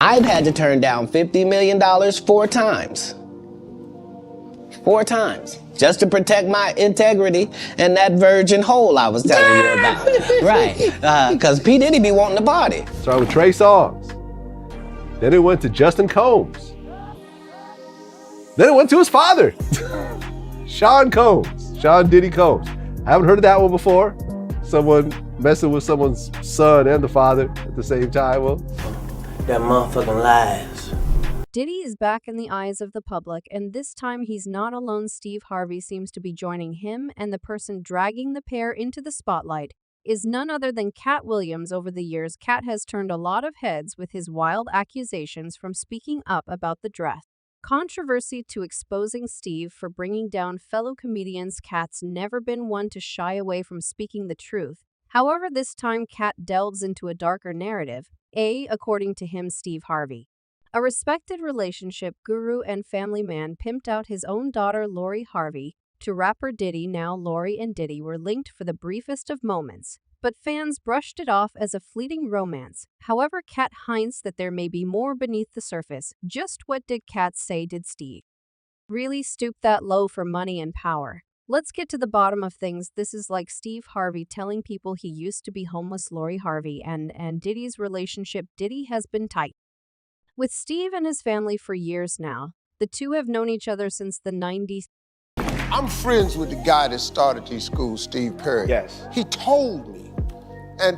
I've had to turn down $50 million 4 times. 4 times. Just to protect my integrity and that virgin hole I was telling you about. Right. Because P. Diddy be wanting to party. Started with Trey Songz. Then it went to Justin Combs. Then it went to his father, Sean Diddy Combs. I haven't heard of that one before. Someone messing with someone's son and the father at the same time. Well, that motherfucking lies. Diddy is back in the eyes of the public, and this time he's not alone. Steve Harvey seems to be joining him, and the person dragging the pair into the spotlight is none other than Katt Williams. Over the years, Katt has turned a lot of heads with his wild accusations, from speaking up about the dress controversy to exposing Steve for bringing down fellow comedians. Katt's never been one to shy away from speaking the truth. However, this time Katt delves into a darker narrative. According to him, Steve Harvey, a respected relationship guru and family man, pimped out his own daughter Lori Harvey to rapper Diddy. Now Lori and Diddy were linked for the briefest of moments, but fans brushed it off as a fleeting romance. However, Katt hints that there may be more beneath the surface. Just what did Katt say? Did Steve really stoop that low for money and power? Let's get to the bottom of things. This is like Steve Harvey telling people he used to be homeless. Lori Harvey and Diddy's relationship. Diddy has been tight with Steve and his family for years now. The two have known each other since the 90s. I'm friends with the guy that started these schools, Steve Perry. yes. He told me. And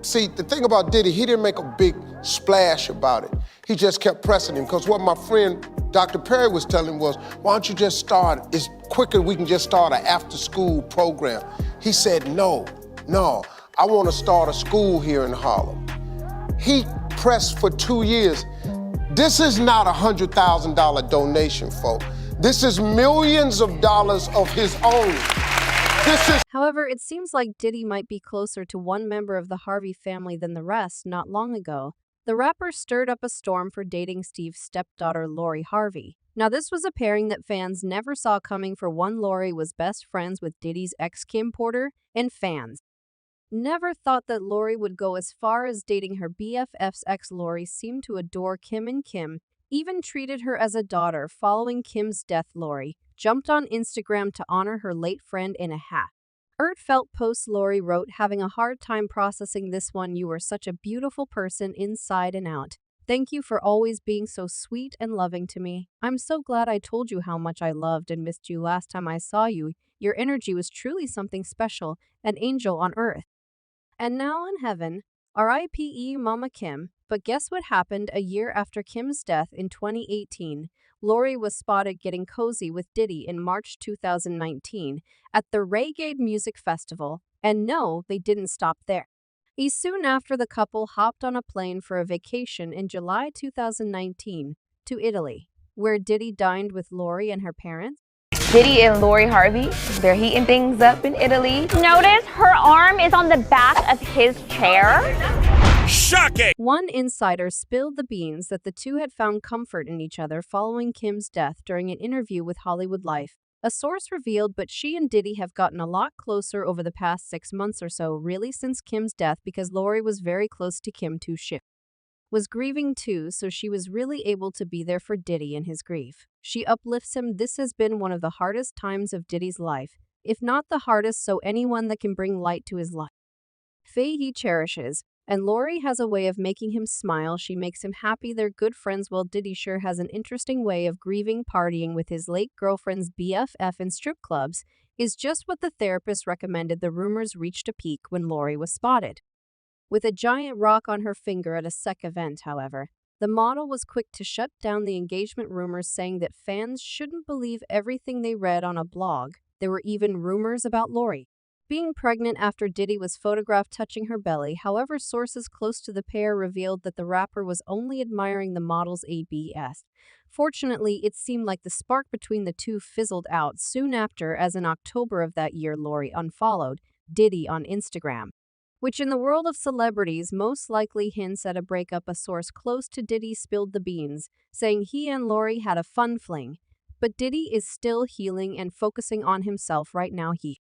see, the thing about Diddy, he didn't make a big splash about it. He just kept pressing him, because what my friend Dr. Perry was telling him was, why don't you just start, it's quicker, we can just start an after-school program. He said, no, I want to start a school here in Harlem. He pressed for 2 years. This is not a $100,000 donation, folks. This is millions of dollars of his own. However, it seems like Diddy might be closer to one member of the Harvey family than the rest. Not long ago, the rapper stirred up a storm for dating Steve's stepdaughter Lori Harvey. Now, this was a pairing that fans never saw coming. For one, Lori was best friends with Diddy's ex Kim Porter, and fans never thought that Lori would go as far as dating her BFF's ex. Lori seemed to adore Kim, and Kim even treated her as a daughter. Following Kim's death, Lori jumped on Instagram to honor her late friend in a heartfelt post. Lori wrote, having a hard time processing this one. You were such a beautiful person inside and out. Thank you for always being so sweet and loving to me. I'm so glad I told you how much I loved and missed you last time I saw you. Your energy was truly something special, an angel on earth. And now in heaven, R.I.P.E. Mama Kim. But guess what happened a year after Kim's death in 2018? Lori was spotted getting cozy with Diddy in March 2019 at the Reggae Music Festival. And no, they didn't stop there. Soon after, the couple hopped on a plane for a vacation in July 2019 to Italy, where Diddy dined with Lori and her parents. Diddy and Lori Harvey, they're heating things up in Italy. Notice her arm is on the back of his chair. Shocking! One insider spilled the beans that the two had found comfort in each other following Kim's death. During an interview with Hollywood Life, a source revealed, but she and Diddy have gotten a lot closer over the past 6 months or so, really since Kim's death, because Lori was very close to Kim too. She was grieving too, so she was really able to be there for Diddy in his grief. She uplifts him. This has been one of the hardest times of Diddy's life, if not the hardest, so anyone that can bring light to his life, Faye, he cherishes. And Lori has a way of making him smile. She makes him happy. They're good friends. While Diddy sure has an interesting way of grieving. Partying with his late girlfriend's BFF in strip clubs is just what the therapist recommended. The rumors reached a peak when Lori was spotted with a giant rock on her finger at a sex event. However, the model was quick to shut down the engagement rumors, saying that fans shouldn't believe everything they read on a blog. There were even rumors about Lori being pregnant after Diddy was photographed touching her belly. However, sources close to the pair revealed that the rapper was only admiring the model's abs. Fortunately, it seemed like the spark between the two fizzled out soon after, as in October of that year, Lori unfollowed Diddy on Instagram, which in the world of celebrities most likely hints at a breakup. A source close to Diddy spilled the beans, saying he and Lori had a fun fling, but Diddy is still healing and focusing on himself right now. He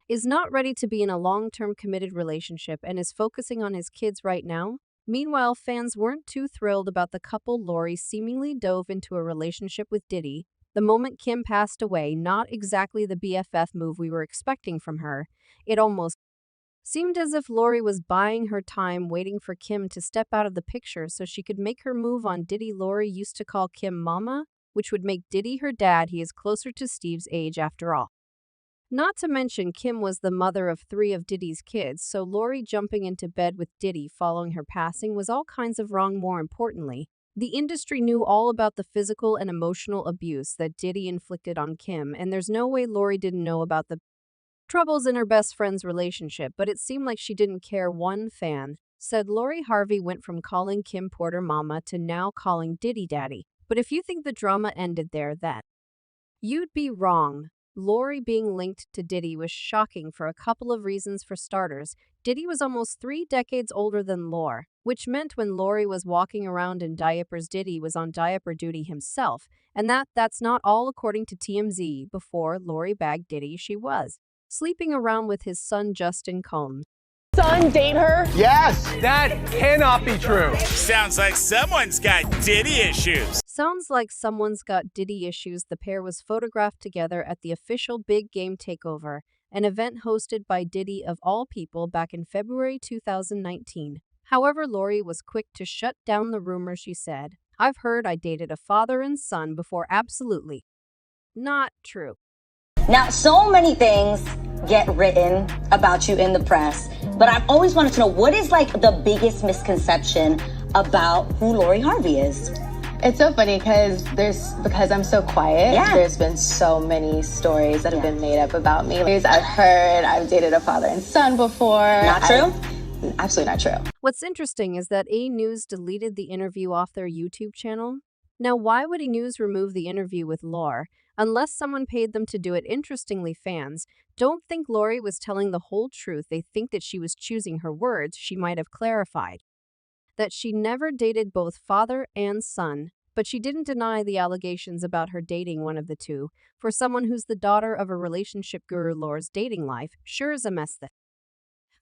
is not ready to be in a long-term committed relationship and is focusing on his kids right now. Meanwhile, fans weren't too thrilled about the couple. Lori seemingly dove into a relationship with Diddy the moment Kim passed away, not exactly the BFF move we were expecting from her. It almost seemed as if Lori was buying her time, waiting for Kim to step out of the picture so she could make her move on Diddy. Lori used to call Kim Mama, which would make Diddy her dad. He is closer to Steve's age after all. Not to mention, Kim was the mother of 3 of Diddy's kids, so Lori jumping into bed with Diddy following her passing was all kinds of wrong. More importantly, the industry knew all about the physical and emotional abuse that Diddy inflicted on Kim, and there's no way Lori didn't know about the troubles in her best friend's relationship, but it seemed like she didn't care. One fan said Lori Harvey went from calling Kim Porter mama to now calling Diddy daddy. But if you think the drama ended there, then you'd be wrong. Lori being linked to Diddy was shocking for a couple of reasons. For starters, Diddy was almost 3 decades older than Lori, which meant when Lori was walking around in diapers, Diddy was on diaper duty himself. And that's not all. According to TMZ, before Lori bagged Diddy, she was sleeping around with his son Justin Combs. Son date her? Yes! That cannot be true. Sounds like someone's got Diddy issues. Sounds like someone's got Diddy issues. The pair was photographed together at the official Big Game Takeover, an event hosted by Diddy of all people back in February 2019. However, Lori was quick to shut down the rumor. She said, "I've heard I dated a father and son before. Absolutely not true." Now, so many things get written about you in the press, but I've always wanted to know, what is like the biggest misconception about who Lori Harvey is? It's so funny because I'm so quiet. Yeah. There's been so many stories that have been made up about me. I've heard I've dated a father and son before. Not true? Absolutely not true. What's interesting is that A News deleted the interview off their YouTube channel. Now, why would A News remove the interview with Lori unless someone paid them to do it? Interestingly, fans don't think Lori was telling the whole truth. They think that she was choosing her words. She might have clarified that she never dated both father and son, but she didn't deny the allegations about her dating one of the two. For someone who's the daughter of a relationship guru, Lori's dating life sure is a mess. The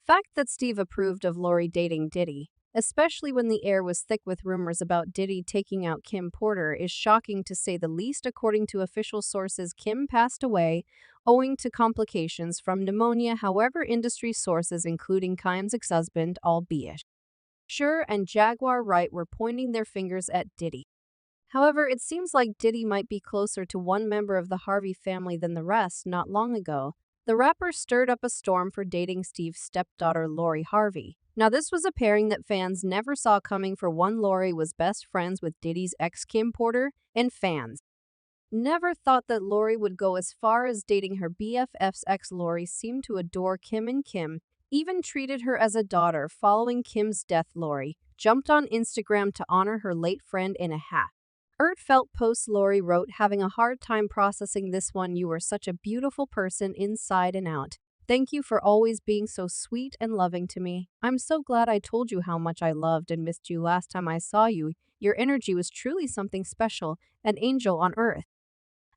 fact that Steve approved of Lori dating Diddy, especially when the air was thick with rumors about Diddy taking out Kim Porter, is shocking to say the least. According to official sources, Kim passed away owing to complications from pneumonia. However, industry sources, including Kim's ex-husband, albeit Sure and Jaguar Wright, were pointing their fingers at Diddy. However, it seems like Diddy might be closer to one member of the Harvey family than the rest. Not long ago, the rapper stirred up a storm for dating Steve's stepdaughter, Lori Harvey. Now, this was a pairing that fans never saw coming. For one, Lori was best friends with Diddy's ex Kim Porter, and fans never thought that Lori would go as far as dating her BFF's ex. Lori seemed to adore Kim, and Kim even treated her as a daughter. Following Kim's death, Lori jumped on Instagram to honor her late friend in a heartfelt post. Lori wrote, "Having a hard time processing this one. You were such a beautiful person inside and out. Thank you for always being so sweet and loving to me. I'm so glad I told you how much I loved and missed you last time I saw you. Your energy was truly something special, an angel on earth.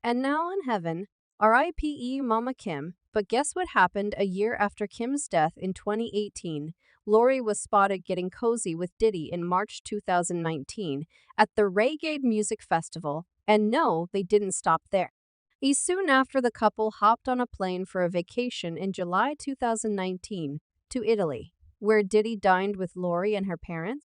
And now in heaven, R.I.P.E. Mama Kim." But guess what happened a year after Kim's death in 2018? Lori was spotted getting cozy with Diddy in March 2019 at the Reggae Music Festival. And no, they didn't stop there. Soon after, the couple hopped on a plane for a vacation in July 2019 to Italy, where Diddy dined with Lori and her parents.